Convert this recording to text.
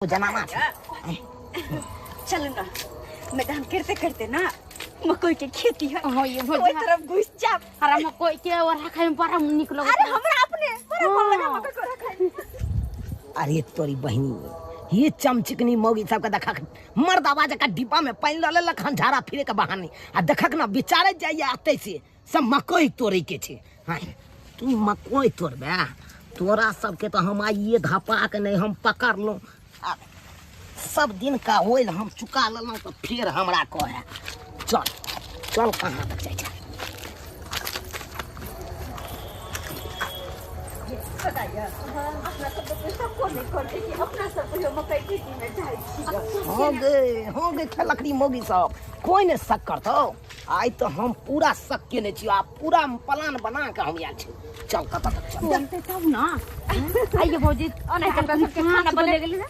जमाना चल ना मैदान करते करते ना मकई के खेती है हो ये हो ओई तरफ घुस जा। अरे मकई के और खाए में बड़ा निकलो अरे हमरा अपने बड़ा मन लगा मकई को रखा। अरे तोरी बहनी ये चमचिकनी मौगी सबके देखा मर्द आवाज का डिब्बा में पानी ले लेलक हन झाड़ा फिरे के बहाने आ देखक ना बेचारे जाइए आते से सब मकई तोड़े के छे। हाँ तू मकई तोड़बे तोरा सबके तो हम आइए धपा के नहीं हम पकड़ लो सब दिन का होइल हम चुका लेलहुँ तो फिर हमरा कहे चल चल कहाँ तक जाए अपना सब तो सबको नहीं करते कि अपना सब तो मकई खेती में जाए छी। हो गए लकड़ी मोगी सब कोई ने शक करतो आई तो हम पूरा शक के नहीं छियो आप पूरा प्लान बना के हम आयल छी। चल कत तक चल जानते तब ना आइए भौजी और नहीं तो सबके खाना बने गेली ना